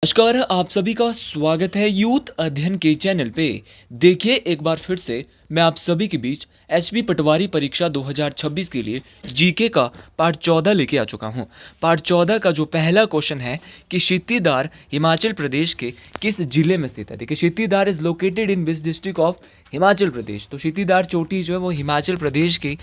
नमस्कार, आप सभी का स्वागत है यूथ अध्ययन के चैनल पे। देखिए एक बार फिर से मैं आप सभी के बीच एचपी पटवारी परीक्षा 2026 के लिए जीके का पार्ट 14 लेके आ चुका हूँ। पार्ट 14 का जो पहला क्वेश्चन है कि क्षितिधार हिमाचल प्रदेश के किस जिले में स्थित है। देखिए Kshitidhar is located in which district of Himachal Pradesh. तो क्षितिधार चोटी जो है वो हिमाचल प्रदेश के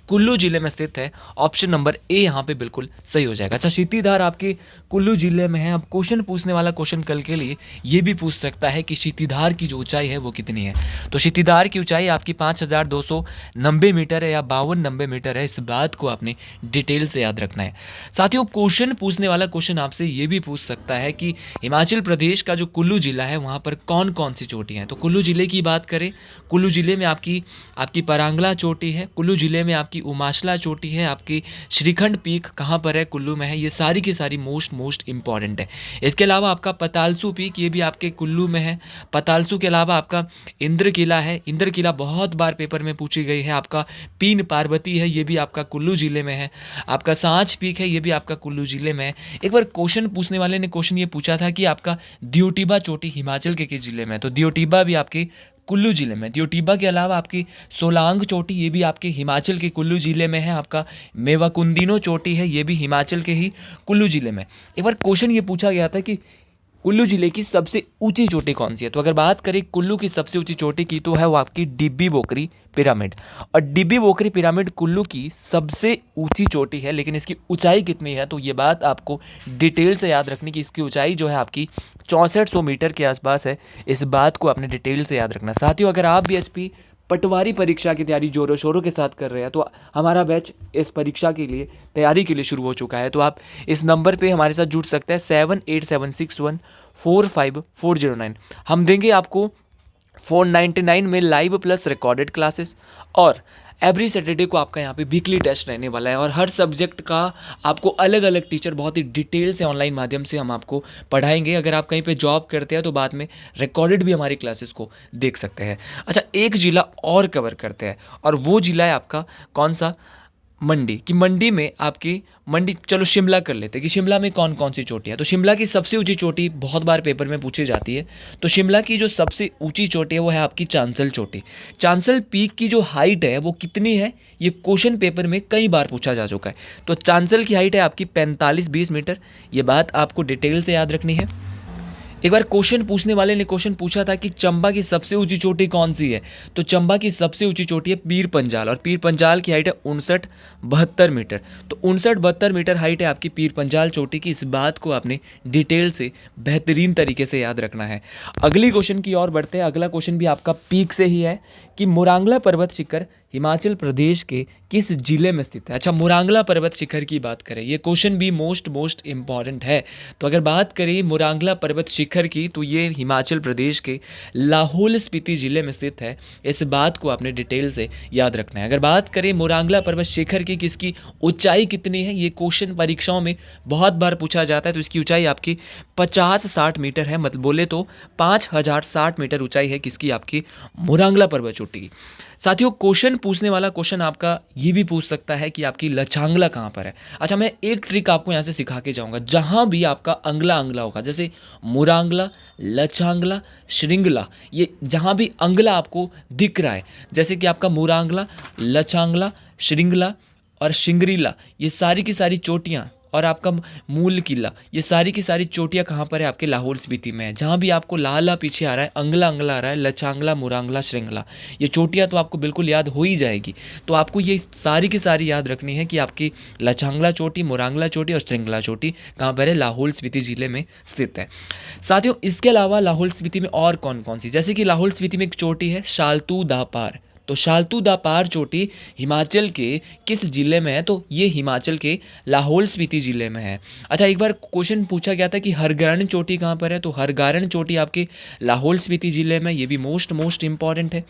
कुल्लू जिले में स्थित है। ऑप्शन नंबर ए यहाँ पे बिल्कुल सही हो जाएगा। अच्छा, क्षितिधार आपके कुल्लू जिले में है। अब क्वेश्चन पूछने वाला क्वेश्चन कल के लिए ये भी पूछ सकता है कि क्षितिधार की जो ऊंचाई है वो कितनी है। तो क्षितिधार की ऊंचाई आपकी 5290 मीटर है या 5290 मीटर है। इस बात को आपने डिटेल से याद रखना है। साथियों, क्वेश्चन पूछने वाला क्वेश्चन आपसे ये भी पूछ सकता है कि हिमाचल प्रदेश का जो कुल्लू जिला है वहाँ पर कौन कौन सी चोटी हैं। तो कुल्लू जिले की बात करें, कुल्लू जिले में आपकी आपकी परांगला चोटी है, कुल्लू जिले में आपकी उमाशला चोटी है, आपकी श्रीखंड पीक कहाँ पर है, कुल्लू में है। ये सारी की सारी मोस्ट इंपॉर्टेंट है। इसके अलावा आपका पतालसू पीक, ये भी आपके कुल्लू में है। पतालसू के अलावा आपका इंद्र किला है। इंद्र किला बहुत बार पेपर में पूछी गई है। आपका पीन पार्वती है, ये भी आपका कुल्लू जिले में है। आपका सांच पीक है, ये भी आपका कुल्लू जिले में है। एक बार क्वेश्चन पूछने वाले ने क्वेश्चन ये पूछा था कि आपका दियोटिबा चोटी हिमाचल के किस जिले में है। तो दियोटिबा भी आपके कुल्लू जिले में। दियोटिबा के अलावा आपकी सोलांग चोटी, ये भी आपके हिमाचल के कुल्लू जिले में है। आपका मेवाकुंदिनो चोटी है, ये भी हिमाचल के ही कुल्लू जिले में। एक बार क्वेश्चन ये पूछा गया था कि कुल्लू जिले की सबसे ऊंची चोटी कौन सी है। तो अगर बात करें कुल्लू की सबसे ऊंची चोटी की तो है वो आपकी डिब्बी बोकरी पिरामिड। और डिब्बी बोकरी पिरामिड कुल्लू की सबसे ऊंची चोटी है, लेकिन इसकी ऊंचाई कितनी है तो ये बात आपको डिटेल से याद रखनी कि इसकी ऊंचाई जो है आपकी 6400 मीटर के आसपास है। इस बात को आपने डिटेल से याद रखना। साथियों, अगर आप भी एसपी पटवारी परीक्षा की तैयारी जोरों शोरों के साथ कर रहे हैं तो हमारा बैच इस परीक्षा के लिए तैयारी के लिए शुरू हो चुका है। तो आप इस नंबर पे हमारे साथ जुड़ सकते हैं 7876145409। हम देंगे आपको 499 में लाइव प्लस रिकॉर्डेड क्लासेस, और एवरी सैटरडे को आपका यहाँ पे वीकली टेस्ट रहने वाला है। और हर सब्जेक्ट का आपको अलग अलग टीचर बहुत ही डिटेल से ऑनलाइन माध्यम से हम आपको पढ़ाएंगे। अगर आप कहीं पे जॉब करते हैं तो बाद में रिकॉर्डेड भी हमारी क्लासेस को देख सकते हैं। अच्छा, एक जिला और कवर करते हैं, और वो जिला है आपका कौन सा, मंडी। कि मंडी में आपकी मंडी, चलो शिमला कर लेते हैं कि शिमला में कौन कौन सी चोटी है। तो शिमला की सबसे ऊंची चोटी बहुत बार पेपर में पूछी जाती है। तो शिमला की जो सबसे ऊंची चोटी है वो है आपकी चांसल चोटी। चांसल पीक की जो हाइट है वो कितनी है, ये क्वेश्चन पेपर में कई बार पूछा जा चुका है। तो चांसल की हाइट है आपकी 45-20 मीटर। ये बात आपको डिटेल से याद रखनी है। एक बार क्वेश्चन पूछने वाले ने क्वेश्चन पूछा था कि चंबा की सबसे ऊंची चोटी कौन सी है। तो चंबा की सबसे ऊंची चोटी है पीर पंजाल, और पीर पंजाल की हाइट है 59-72 मीटर। तो 59-72 मीटर हाइट है आपकी पीर पंजाल चोटी की। इस बात को आपने डिटेल से बेहतरीन तरीके से याद रखना है। अगली क्वेश्चन की ओर बढ़ते हैं। अगला क्वेश्चन भी आपका पीक से ही है कि मुरांगला पर्वत शिखर हिमाचल प्रदेश के किस जिले में स्थित है। अच्छा, मुरांगला पर्वत शिखर की बात करें, ये क्वेश्चन भी मोस्ट इंपॉर्टेंट है। तो अगर बात करें मुरांगला पर्वत शिखर की तो ये हिमाचल प्रदेश के लाहौल स्पीति जिले में स्थित है। इस बात को आपने डिटेल से याद रखना है। अगर बात करें मुरांगला पर्वत शिखर की किसकी ऊंचाई कितनी है, ये क्वेश्चन परीक्षाओं में बहुत बार पूछा जाता है। तो इसकी ऊंचाई आपकी 50-60 मीटर है। मतलब बोले तो 5060 मीटर ऊंचाई है किसकी, आपकी मुरांगला पर्वत चोटी की। साथियों, क्वेश्चन पूछने वाला क्वेश्चन आपका ये भी पूछ सकता है कि आपकी लचांगला कहाँ पर है। अच्छा, मैं एक ट्रिक आपको यहाँ से सिखा के जाऊँगा। जहाँ भी आपका अंगला अंगला होगा, जैसे मुरांगला, लचांगला, श्रृंगला, ये जहाँ भी अंगला आपको दिख रहा है, जैसे कि आपका मुरांगला, लचांगला, श्रृंगला और शिंगरीला, ये सारी की सारी चोटियाँ, और आपका मूल किला, ये सारी की सारी चोटियाँ कहाँ पर है, आपके लाहौल स्पीति में है। जहाँ भी आपको लाला पीछे आ रहा है, अंगला अंगला आ रहा है, लचांगला, मुरांगला, श्रृंगला, ये चोटियाँ तो आपको बिल्कुल याद हो ही जाएगी। तो आपको ये सारी की सारी याद रखनी है कि आपकी लचांगला चोटी, मुरांगला चोटी और श्रृंगला चोटी कहाँ पर है, लाहौल स्पीति जिले में स्थित है। साथियों, इसके अलावा लाहौल स्पीति में और कौन कौन सी, जैसे कि लाहौल स्पीति में एक चोटी है शालतू दा पार। तो शालतू दा पार चोटी हिमाचल के किस जिले में है, तो ये हिमाचल के लाहौल स्पीति जिले में है। अच्छा, एक बार क्वेश्चन पूछा गया था कि हरगारण चोटी कहाँ पर है। तो हरगारण चोटी आपके लाहौल स्पीति जिले में, ये भी मोस्ट इंपॉर्टेंट है।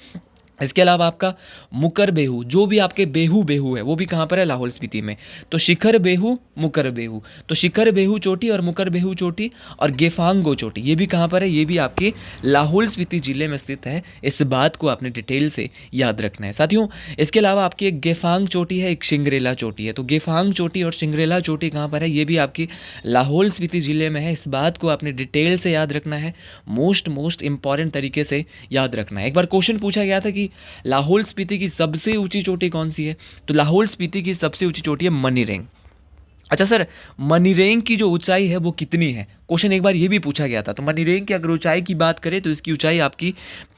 इसके अलावा आपका मुकर बेहू, जो भी आपके बेहू बेहू है वो भी कहाँ पर है, लाहौल स्पीति में। तो शिखर बेहू, मुकर बेहू, तो शिखर बेहू चोटी और मुकर बेहू चोटी और गेफांगो चोटी ये भी कहाँ पर है, ये भी आपके लाहौल स्पीति जिले में स्थित है। इस बात को आपने डिटेल से याद रखना है साथियों। इसके अलावा आपकी एक गेफांग चोटी है, एक शिंगरेला चोटी है। तो गेफांग चोटी और शिंगरेला चोटी कहाँ पर है, ये भी आपकी लाहौल स्पीति जिले में है। इस बात को आपने डिटेल से याद रखना है, मोस्ट इंपॉर्टेंट तरीके से याद रखना है। एक बार क्वेश्चन पूछा गया था कि लाहौल स्पीति की सबसे ऊंची चोटी कौन सी है, तो लाहौल स्पीति की सबसे ऊंची चोटी है मनीरेंग। अच्छा सर, मनीरेंग की जो ऊंचाई है वो कितनी है, क्वेश्चन एक बार ये भी पूछा गया था। तो मनीरेंग की अगर ऊंचाई की बात करें तो इसकी ऊंचाई आपकी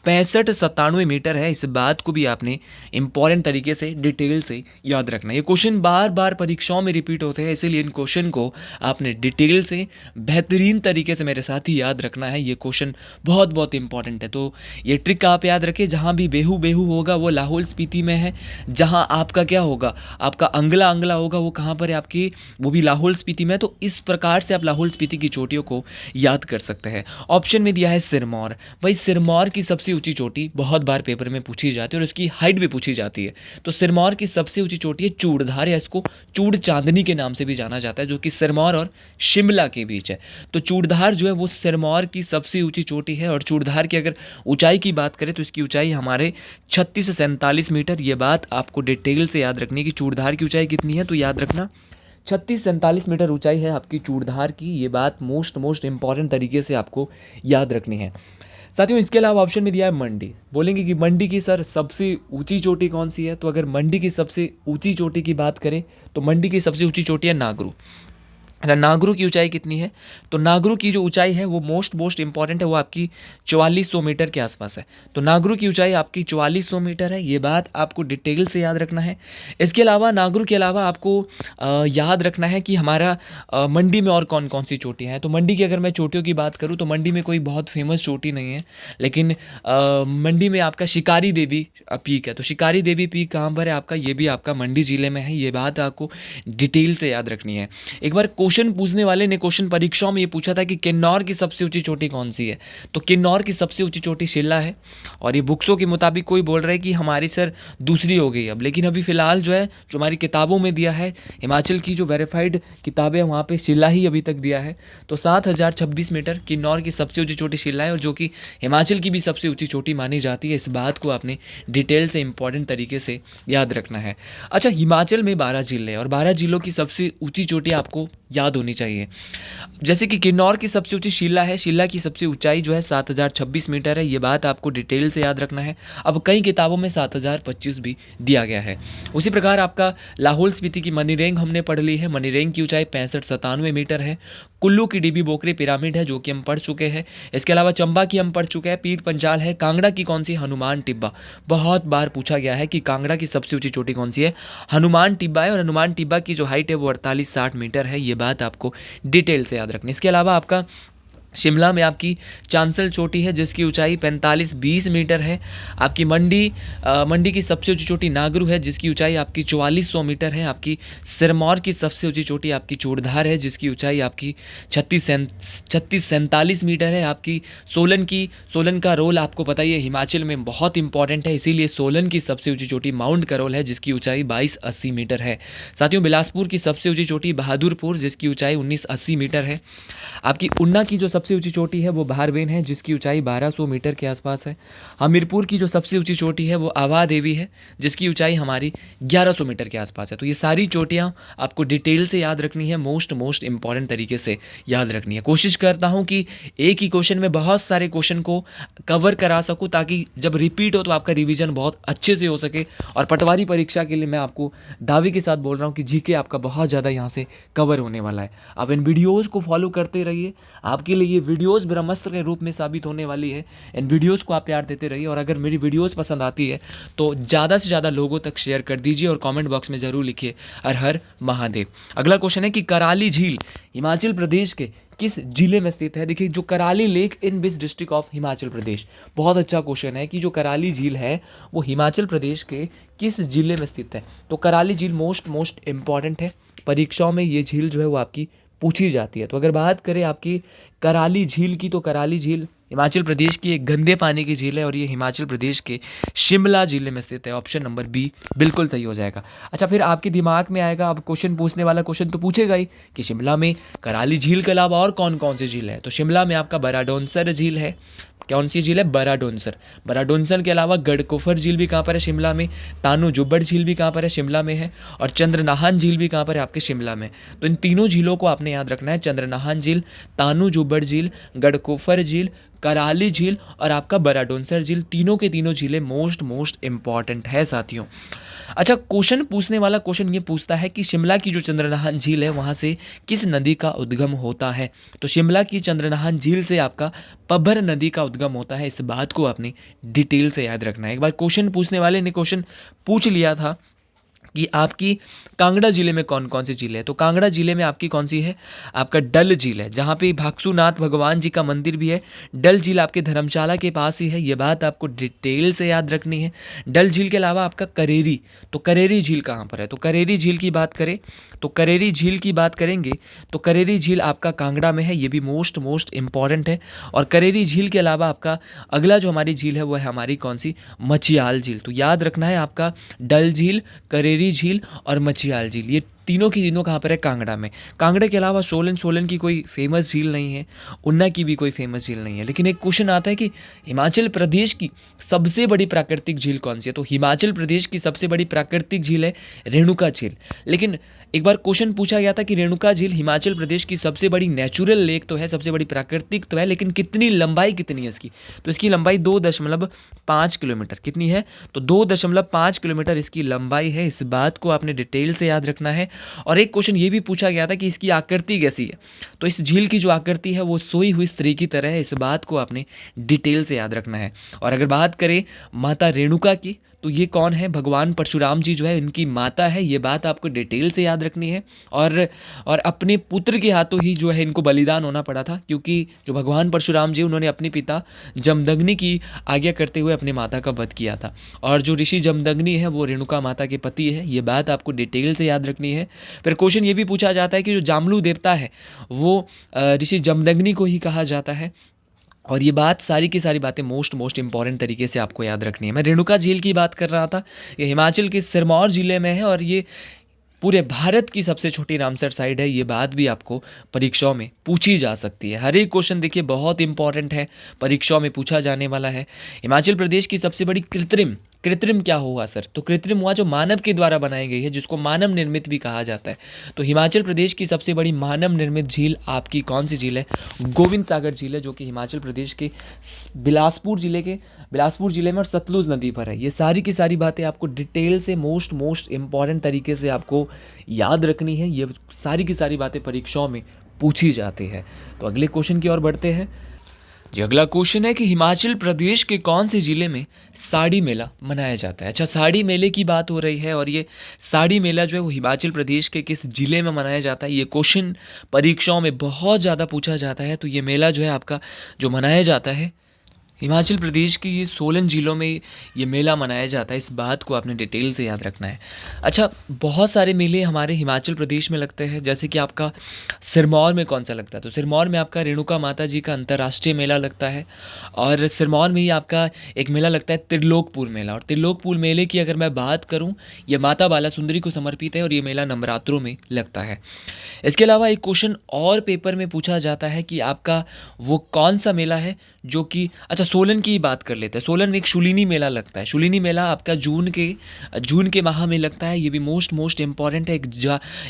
65-97 मीटर है। इस बात को भी आपने इंपॉर्टेंट तरीके से डिटेल से याद रखना है। ये क्वेश्चन बार बार परीक्षाओं में रिपीट होते हैं, इसीलिए इन क्वेश्चन को आपने डिटेल से बेहतरीन तरीके से मेरे साथ ही याद रखना है। ये क्वेश्चन बहुत इंपॉर्टेंट है। तो ये ट्रिक आप याद रखें, जहाँ भी बेहू बेहू होगा वो लाहौल स्पीति में है, जहाँ आपका क्या होगा, आपका अंगला अंगला होगा वो कहाँ पर है आपकी, वो भी लाहौल स्पीति में। तो इस प्रकार से आप लाहौल स्पीति की चोटियों को याद कर सकते हैं। ऑप्शन में दिया है सिरमौर। भाई सिरमौर की सबसे ऊंची चोटी बहुत बार पेपर में पूछी जाती है और उसकी हाइट भी पूछी जाती है। तो सिरमौर की सबसे ऊंची चोटी है चूड़धार, या इसको चूड़ चांदनी के नाम से भी जाना जाता है, जो कि सिरमौर और शिमला के बीच है। तो चूड़धार जो है वो सिरमौर की सबसे ऊंची चोटी है। और चूड़धार की अगर ऊंचाई की बात करें तो इसकी ऊंचाई हमारे 36 से 47 मीटर। ये बात आपको डिटेल से याद रखनी है कि चूड़धार की ऊंचाई कितनी है। तो याद रखना 36-47 मीटर ऊंचाई है आपकी चूड़धार की। ये बात मोस्ट इंपॉर्टेंट तरीके से आपको याद रखनी है साथियों। इसके अलावा ऑप्शन में दिया है मंडी। बोलेंगे कि मंडी की सर सबसे ऊंची चोटी कौन सी है, तो अगर मंडी की सबसे ऊंची चोटी की बात करें तो मंडी की सबसे ऊंची चोटी है नागरू। अच्छा, नागरू की ऊंचाई कितनी है, तो नागरू की जो ऊंचाई है वो मोस्ट इंपॉर्टेंट है, वो आपकी 4400 मीटर के आसपास है। तो नागरू की ऊंचाई आपकी 4400 मीटर है। ये बात आपको डिटेल से याद रखना है। इसके अलावा नागरू के अलावा आपको याद रखना है कि हमारा मंडी में और कौन कौन सी चोटियाँ हैं। तो मंडी की अगर मैं चोटियों की बात करूँ तो मंडी में कोई बहुत फेमस चोटी नहीं है, लेकिन मंडी में आपका शिकारी देवी पीक है। तो शिकारी देवी पीक कहाँ पर है आपका, ये भी आपका मंडी जिले में है। ये बात आपको डिटेल से याद रखनी है। एक बार क्वेश्चन पूछने वाले ने क्वेश्चन परीक्षाओं में ये पूछा था कि किन्नौर की सबसे ऊंची चोटी कौन सी है, तो किन्नौर की सबसे ऊंची चोटी शिल्ला है। और ये बुक्सों के मुताबिक कोई बोल रहा है कि हमारी सर दूसरी हो गई अब, लेकिन अभी फिलहाल जो है जो हमारी किताबों में दिया है, हिमाचल की जो वेरीफाइड किताबें वहाँ पे शिल्ला ही अभी तक दिया है। तो 7026 मीटर किन्नौर की सबसे ऊंची चोटी शिल्ला है, और जो कि हिमाचल की भी सबसे ऊंची चोटी मानी जाती है। इस बात को आपने डिटेल से इंपॉर्टेंट तरीके से याद रखना है। अच्छा, हिमाचल में 12 जिले और 12 जिलों की सबसे ऊंची चोटी आपको याद होनी चाहिए। जैसे कि किन्नौर की सबसे ऊंची शिल्ला है, शिल्ला की सबसे ऊंचाई जो है 7026 मीटर है। ये बात आपको डिटेल से याद रखना है। अब कई किताबों में 7025 भी दिया गया है। उसी प्रकार आपका लाहौल स्पीति की मनीरेंग हमने पढ़ ली है। मनीरेंग की ऊंचाई 65-97 मीटर है। कुल्लू की डीबी बोकरी पिरामिड है, जो कि हम पढ़ चुके हैं। इसके अलावा चंबा की हम पढ़ चुके हैं, पीर पंजाल है। कांगड़ा की कौन सी, हनुमान टिब्बा। बहुत बार पूछा गया है कि कांगड़ा की सबसे ऊंची चोटी कौन सी है, हनुमान टिब्बा है। और हनुमान टिब्बा की जो हाइट है वो 48-60 मीटर है। ये बात आपको डिटेल से याद रखनी है। इसके अलावा आपका शिमला में आपकी चांसल चोटी है, जिसकी ऊंचाई 45-20 मीटर है। आपकी मंडी की सबसे ऊंची चोटी नागरू है, जिसकी ऊंचाई आपकी 4400 मीटर है। आपकी सिरमौर की सबसे ऊंची चोटी आपकी चूड़धार है, जिसकी ऊंचाई आपकी 36-47 मीटर है। आपकी सोलन का रोल आपको पता ही है, हिमाचल में बहुत इंपॉर्टेंट है, इसीलिए सोलन की सबसे ऊंची चोटी माउंट करोल है, जिसकी ऊंचाई 2280 मीटर है। साथियों, बिलासपुर की सबसे ऊंची चोटी बहादुरपुर, जिसकी ऊंचाई 1980 मीटर है। आपकी उन्ना की जो सबसे ऊंची चोटी है वो बहारबेन है, जिसकी ऊंचाई 1200 मीटर के आसपास है। हमीरपुर की जो सबसे ऊंची चोटी है वो आवा देवी है, जिसकी ऊंचाई हमारी 1100 मीटर के आसपास है। तो ये सारी चोटियाँ आपको डिटेल से याद रखनी है, मोस्ट इंपॉर्टेंट तरीके से याद रखनी है। कोशिश करता हूँ कि एक ही क्वेश्चन में बहुत सारे क्वेश्चन को कवर करा सकूँ, ताकि जब रिपीट हो तो आपका रिविजन बहुत अच्छे से हो सके। और पटवारी परीक्षा के लिए मैं आपको दावे के साथ बोल रहा हूँ कि जीके आपका बहुत ज़्यादा यहाँ से कवर होने वाला है। आप इन वीडियोज़ को फॉलो करते रहिए, आपके लिए ये वीडियोस ब्रह्मास्त्र के रूप में साबित होने वाली है। इन वीडियोस को आप प्यार देते रहिए, और अगर मेरी वीडियोस पसंद आती है तो ज़्यादा से ज़्यादा लोगों तक शेयर कर दीजिए, और कमेंट बॉक्स में ज़रूर लिखिए हर हर महादेव। अगला क्वेश्चन है कि कराली झील हिमाचल प्रदेश के किस जिले में स्थित है। देखिए, जो Karali lake in which district of Himachal Pradesh, बहुत अच्छा क्वेश्चन है कि जो कराली झील है वो हिमाचल प्रदेश के किस जिले में स्थित है। तो कराली झील मोस्ट इंपॉर्टेंट है, परीक्षाओं में ये झील जो है वो आपकी पूछी जाती है। तो अगर बात करें आपकी कराली झील की, तो कराली झील हिमाचल प्रदेश की एक गंदे पानी की झील है और ये हिमाचल प्रदेश के शिमला जिले में स्थित है। ऑप्शन नंबर बी बिल्कुल सही हो जाएगा। अच्छा, फिर आपके दिमाग में आएगा, अब क्वेश्चन पूछने वाला क्वेश्चन तो पूछेगा ही कि शिमला में कराली झील के अलावा और कौन कौन सी झील है। तो शिमला में आपका बराडोंसर झील है। कौन सी झील है? बराडोंसर। बराडोंसर के अलावा गढ़कुफर झील भी कहाँ पर है? शिमला में। तानू जुब्बड़ झील भी कहाँ पर है? शिमला में है। और चंद्रनाहन झील भी कहाँ पर है? आपके शिमला में। तो इन तीनों झीलों को आपने याद रखना है, चंद्रनाहन झील, तानू जुब्बड़ झील, गढ़कुफर झील, कराली झील और आपका बराडोंसर झील। तीनों के तीनों झीलें मोस्ट इंपॉर्टेंट है साथियों। अच्छा, क्वेश्चन पूछने वाला क्वेश्चन ये पूछता है कि शिमला की जो चंद्रनाहन झील है वहाँ से किस नदी का उद्गम होता है। तो शिमला की चंद्रनाहन झील से आपका पब्बर नदी का उद्गम होता है। इस बात को आपने डिटेल से याद रखना है। एक बार क्वेश्चन पूछने वाले ने क्वेश्चन पूछ लिया था कि आपकी कांगड़ा जिले में कौन कौन सी झील है। तो कांगड़ा जिले में आपकी कौन सी है? आपका डल झील है, जहाँ पे भागसूनाथ भगवान जी का मंदिर भी है। डल झील आपके धर्मशाला के पास ही है, ये बात आपको डिटेल से याद रखनी है। डल झील के अलावा आपका करेरी, तो करेरी झील कहाँ पर है? तो करेरी झील की बात करें तो करेरी झील की बात करेंगे तो करेरी झील आपका कांगड़ा में है, ये भी मोस्ट इंपॉर्टेंट है। और करेरी झील के अलावा आपका अगला जो हमारी झील है वो है हमारी कौन सी? मचियाल झील। तो याद रखना है आपका डल झील, करेरी झील और मचियाल झील, ये तीनों की तीनों कहाँ पर है? कांगड़ा में। कांगड़ा के अलावा सोलन की कोई फेमस झील नहीं है, उन्ना की भी कोई फेमस झील नहीं है। लेकिन एक क्वेश्चन आता है कि हिमाचल प्रदेश की सबसे बड़ी प्राकृतिक झील कौन सी है। तो हिमाचल प्रदेश की सबसे बड़ी प्राकृतिक झील है रेणुका झील। लेकिन एक बार क्वेश्चन पूछा गया था कि रेणुका झील हिमाचल प्रदेश की सबसे बड़ी नेचुरल लेक तो है, सबसे बड़ी प्राकृतिक तो है, लेकिन कितनी लंबाई कितनी है इसकी? तो इसकी लंबाई 2.5 किलोमीटर। कितनी है? तो 2.5 किलोमीटर इसकी लंबाई है। इस बात को आपने डिटेल से याद रखना है। और एक क्वेश्चन ये भी पूछा गया था कि इसकी आकृति कैसी है। तो इस झील की जो आकृति है वो सोई हुई स्त्री की तरह है। इस बात को आपने डिटेल से याद रखना है। और अगर बात करें माता रेणुका की, तो ये कौन है? भगवान परशुराम जी जो है इनकी माता है, ये बात आपको डिटेल से याद रखनी है। और अपने पुत्र के हाथों ही जो है इनको बलिदान होना पड़ा था, क्योंकि जो भगवान परशुराम जी उन्होंने अपने पिता जमदग्नि की आज्ञा करते हुए अपने माता का वध किया था। और जो ऋषि जमदग्नि है वो रेणुका माता के पति है, ये बात आपको डिटेल से याद रखनी है। फिर क्वेश्चन ये भी पूछा जाता है कि जो जामलू देवता है वो ऋषि जमदग्नि को ही कहा जाता है। और ये बात सारी की सारी बातें मोस्ट इंपॉर्टेंट तरीके से आपको याद रखनी है। मैं रेणुका झील की बात कर रहा था, ये हिमाचल के सिरमौर ज़िले में है और ये पूरे भारत की सबसे छोटी रामसर साइट है। ये बात भी आपको परीक्षाओं में पूछी जा सकती है। हर एक क्वेश्चन देखिए बहुत इंपॉर्टेंट है, परीक्षाओं में पूछा जाने वाला है। हिमाचल प्रदेश की सबसे बड़ी कृत्रिम क्या हुआ सर? तो कृत्रिम हुआ जो मानव के द्वारा बनाई गई है, जिसको मानव निर्मित भी कहा जाता है। तो हिमाचल प्रदेश की सबसे बड़ी मानव निर्मित झील आपकी कौन सी झील है? गोविंद सागर झील है, जो कि हिमाचल प्रदेश के बिलासपुर जिले में और सतलुज नदी पर है। ये सारी की सारी बातें आपको डिटेल से मोस्ट इंपॉर्टेंट तरीके से आपको याद रखनी है। ये सारी की सारी बातें परीक्षाओं में पूछी जाती है। तो अगले क्वेश्चन की ओर बढ़ते हैं जी। अगला क्वेश्चन है कि हिमाचल प्रदेश के कौन से ज़िले में साड़ी मेला मनाया जाता है। अच्छा, साड़ी मेले की बात हो रही है और ये साड़ी मेला जो है वो हिमाचल प्रदेश के किस ज़िले में मनाया जाता है, ये क्वेश्चन परीक्षाओं में बहुत ज़्यादा पूछा जाता है। तो ये मेला जो है आपका जो मनाया जाता है हिमाचल प्रदेश के ये सोलन ज़िलों में ये मेला मनाया जाता है। इस बात को आपने डिटेल से याद रखना है। अच्छा, बहुत सारे मेले हमारे हिमाचल प्रदेश में लगते हैं, जैसे कि आपका सिरमौर में कौन सा लगता है? तो सिरमौर में आपका रेणुका माता जी का अंतर्राष्ट्रीय मेला लगता है। और सिरमौर में ही आपका एक मेला लगता है त्रिलोकपुर मेला। और त्रिलोकपुर मेले की अगर मैं बात करूँ, ये माता बाला सुंदरी को समर्पित है और ये मेला नवरात्रों में लगता है। इसके अलावा एक क्वेश्चन और पेपर में पूछा जाता है कि आपका वो कौन सा मेला है जो कि, अच्छा सोलन की बात कर लेते हैं। सोलन में एक शूलिनी मेला लगता है। शूलिनी मेला आपका जून के माह में लगता है। ये भी मोस्ट इंपॉर्टेंट है।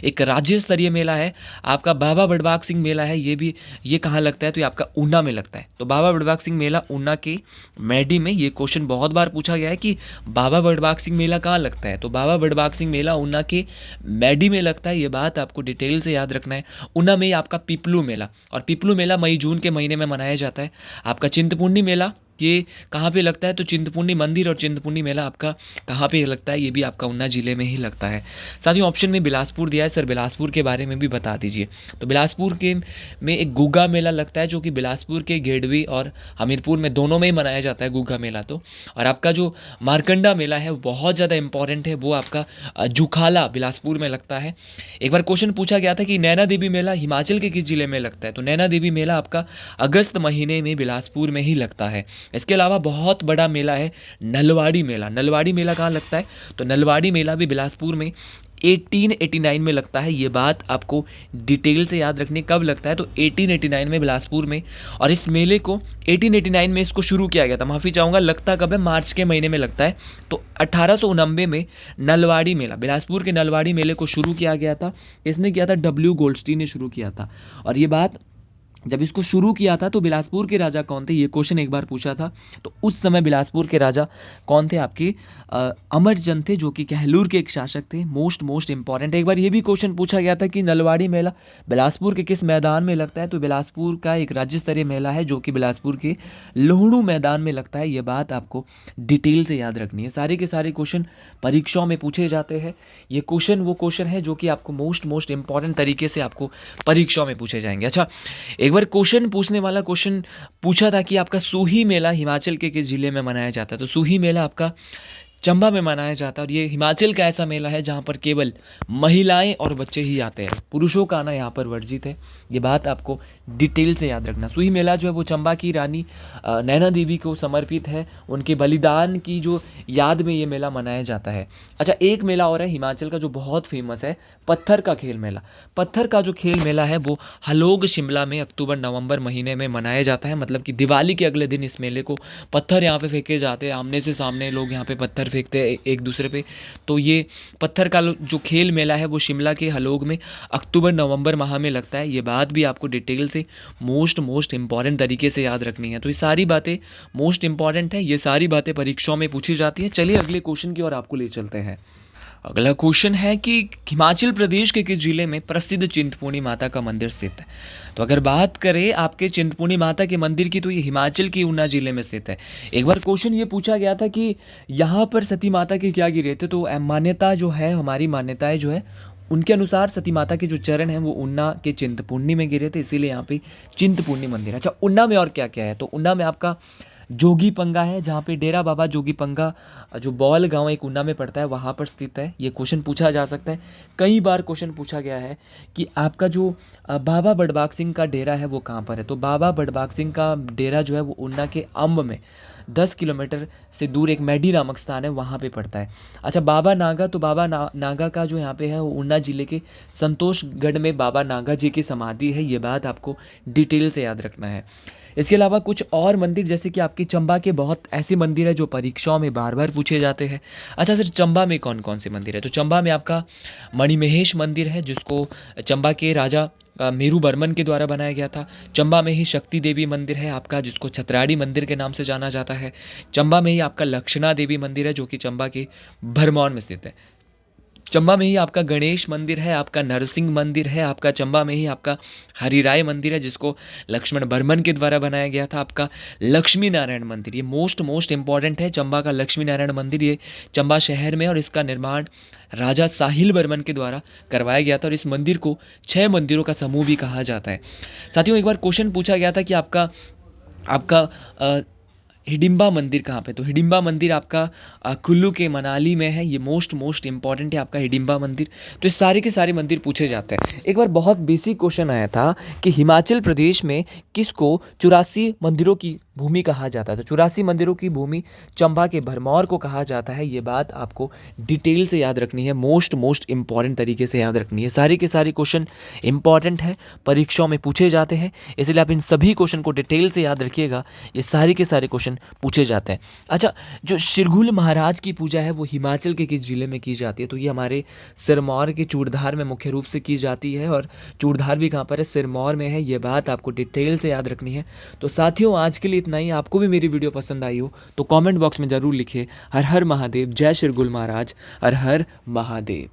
एक राज्य स्तरीय मेला है आपका। बाबा बड़बाग सिंह मेला है, ये कहाँ लगता है? तो ये आपका ऊना में लगता है। तो बाबा बड़बाग सिंह मेला ऊना के मैडी में। ये क्वेश्चन बहुत बार पूछा गया है कि बाबा बड़बाग सिंह मेला कहाँ लगता है। तो बाबा बड़बाग सिंह मेला ऊना के मैडी में लगता है। ये बात आपको डिटेल से याद रखना है। ऊना में आपका पिपलू मेला, और पिपलू मेला मई जून के महीने में मनाया जाता है। आपका चिंतपूर्णी मेला ये कहाँ पे लगता है, तो चिंतपूर्णी मंदिर और चिंतपूर्णी मेला आपका कहाँ पे लगता है, ये भी आपका ऊना जिले में ही लगता है। साथ ही ऑप्शन में बिलासपुर दिया है, सर बिलासपुर के बारे में भी बता दीजिए। तो बिलासपुर के में एक गुग्गा मेला लगता है, जो कि बिलासपुर के गेडवी और हमीरपुर में दोनों में ही मनाया जाता है गुग्गा मेला। तो और आपका जो मारकंडा मेला है वो बहुत ज़्यादा इंपॉर्टेंट है, वो आपका जुखाला बिलासपुर में लगता है। एक बार क्वेश्चन पूछा गया था कि नैना देवी मेला हिमाचल के किस जिले में लगता है, तो नैना देवी मेला आपका अगस्त महीने में बिलासपुर में ही लगता है। इसके अलावा बहुत बड़ा मेला है नलवाड़ी मेला। नलवाड़ी मेला कहाँ लगता है, तो नलवाड़ी मेला भी बिलासपुर में 1889 में लगता है। ये बात आपको डिटेल से याद रखनी, कब लगता है, तो 1889 में बिलासपुर में। और इस मेले को 1889 में इसको शुरू किया गया था, माफ़ी चाहूँगा, लगता कब है, मार्च के महीने में लगता है। तो 1889 में नलवाड़ी मेला, बिलासपुर के नलवाड़ी मेले को शुरू किया गया था। इसने किया था डब्ल्यू गोल्डस्टीन ने शुरू किया था। और ये बात जब इसको शुरू किया था तो बिलासपुर के राजा कौन थे, ये क्वेश्चन एक बार पूछा था। तो उस समय बिलासपुर के राजा कौन थे, आपके अमरचंद थे, जो कि कहलूर के एक शासक थे। Most important. एक बार ये भी क्वेश्चन पूछा गया था कि नलवाड़ी मेला बिलासपुर के किस मैदान में लगता है, तो बिलासपुर का एक राज्य स्तरीय मेला है जो कि बिलासपुर के लोहड़ू मैदान में लगता है। ये बात आपको डिटेल से याद रखनी है। सारे के सारे क्वेश्चन परीक्षाओं में पूछे जाते हैं। ये क्वेश्चन वो क्वेश्चन है जो कि आपको मोस्ट इंपॉर्टेंट तरीके से आपको परीक्षाओं में पूछे जाएंगे। अच्छा, एक बार क्वेश्चन पूछने वाला क्वेश्चन पूछा था कि आपका सूही मेला हिमाचल के किस जिले में मनाया जाता है, तो सूही मेला आपका चंबा में मनाया जाता है। और ये हिमाचल का ऐसा मेला है जहाँ पर केवल महिलाएं और बच्चे ही आते हैं, पुरुषों का आना यहाँ पर वर्जित है। ये बात आपको डिटेल से याद रखना। सुई मेला जो है वो चंबा की रानी नैना देवी को समर्पित है, उनके बलिदान की जो याद में ये मेला मनाया जाता है। अच्छा, एक मेला और है हिमाचल का जो बहुत फेमस है, पत्थर का खेल मेला। पत्थर का जो खेल मेला है वो हलोग शिमला में अक्टूबर नवंबर महीने में मनाया जाता है। मतलब कि दिवाली के अगले दिन इस मेले को पत्थर यहाँ पे फेंके जाते हैं, आमने से सामने लोग यहाँ पे पत्थर फेंकते हैं एक दूसरे पे। तो ये पत्थर का जो खेल मेला है वो शिमला के हलोग में अक्टूबर नवंबर माह में लगता है। ये बात भी आपको डिटेल से मोस्ट इंपॉर्टेंट तरीके से याद रखनी है। तो ये सारी बातें मोस्ट इंपॉर्टेंट है, ये सारी बातें परीक्षाओं में पूछी जाती है। चलिए अगले क्वेश्चन की ओर आपको ले चलते हैं। अगला क्वेश्चन है कि हिमाचल प्रदेश के किस जिले में प्रसिद्ध चिंतपूर्णी माता का मंदिर स्थित है। तो अगर बात करें आपके चिंतपूर्णी माता के मंदिर की, तो ये हिमाचल के ऊना जिले में स्थित है। एक बार क्वेश्चन ये पूछा गया था कि यहाँ पर सती माता के क्या गिरे थे, तो मान्यता जो है, हमारी मान्यताएं जो है उनके अनुसार सती माता के जो चरण हैं वो ऊना के चिंतपूर्णी में गिरे थे, इसीलिए यहाँ पे चिंतपूर्णी मंदिर है। अच्छा, ऊना में और क्या क्या है, तो ऊना में आपका जोगी पंगा है, जहाँ पे डेरा बाबा जोगी पंगा जो बौल गांव एक ऊना में पड़ता है वहाँ पर स्थित है। ये क्वेश्चन पूछा जा सकता है। कई बार क्वेश्चन पूछा गया है कि आपका जो बाबा बड़बाग सिंह का डेरा है वो कहाँ पर है, तो बाबा बड़बाग सिंह का डेरा जो है वो ऊना के अम्ब में 10 किलोमीटर से दूर एक मैडी नामक स्थान है, वहाँ पे पड़ता है। अच्छा, बाबा नागा, तो बाबा नागा का जो यहाँ पे है वो ऊना जिले के संतोषगढ़ में बाबा नागा जी की समाधि है। ये बात आपको डिटेल से याद रखना है। इसके अलावा कुछ और मंदिर, जैसे कि आपके चंबा के बहुत ऐसे मंदिर है जो परीक्षाओं में बार बार पूछे जाते हैं। अच्छा सर, चंबा में कौन कौन से मंदिर है, तो चंबा में आपका मणिमहेश मंदिर है, जिसको चंबा के राजा मेरू बर्मन के द्वारा बनाया गया था। चंबा में ही शक्ति देवी मंदिर है आपका, जिसको छतराड़ी मंदिर के नाम से जाना जाता है। चंबा में ही आपका लक्षणा देवी मंदिर है, जो कि चंबा के भरमौर में स्थित है। चंबा में ही आपका गणेश मंदिर है, आपका नरसिंह मंदिर है, आपका चंबा में ही आपका हरिराय मंदिर है, जिसको लक्ष्मण बर्मन के द्वारा बनाया गया था। आपका लक्ष्मी नारायण मंदिर, ये मोस्ट इंपॉर्टेंट है। चंबा का लक्ष्मी नारायण मंदिर ये चंबा शहर में, और इसका निर्माण राजा साहिल बर्मन के द्वारा करवाया गया था। और इस मंदिर को 6 मंदिरों का समूह भी कहा जाता है। साथियों, एक बार क्वेश्चन पूछा गया था कि आपका हिडिंबा मंदिर कहाँ पे, तो हिडिंबा मंदिर आपका कुल्लू के मनाली में है। ये मोस्ट इंपॉर्टेंट है आपका हिडिंबा मंदिर। तो इस सारे के सारे मंदिर पूछे जाते हैं। एक बार बहुत बेसिक क्वेश्चन आया था कि हिमाचल प्रदेश में किसको 84 मंदिरों की भूमि कहा जाता है, तो 84 मंदिरों की भूमि चंबा के भरमौर को कहा जाता है। ये बात आपको डिटेल से याद रखनी है, मोस्ट इंपॉर्टेंट तरीके से याद रखनी है। सारे के सारे क्वेश्चन इंपॉर्टेंट है, परीक्षाओं में पूछे जाते हैं, इसलिए आप इन सभी क्वेश्चन को डिटेल से याद रखिएगा। ये सारे के सारे क्वेश्चन पूछे जाते हैं। अच्छा, जो शिरघुल महाराज की पूजा है वो हिमाचल के किस जिले में की जाती है, तो ये हमारे सिरमौर के चूड़धार में मुख्य रूप से की जाती है। और चूड़धार भी कहाँ पर है, सिरमौर में है। ये बात आपको डिटेल से याद रखनी है। तो साथियों, आज के लिए इतना ही। आपको भी मेरी वीडियो पसंद आई हो तो कमेंट बॉक्स में ज़रूर लिखिए। हर हर महादेव, जय शिरघुल महाराज, हर हर महादेव।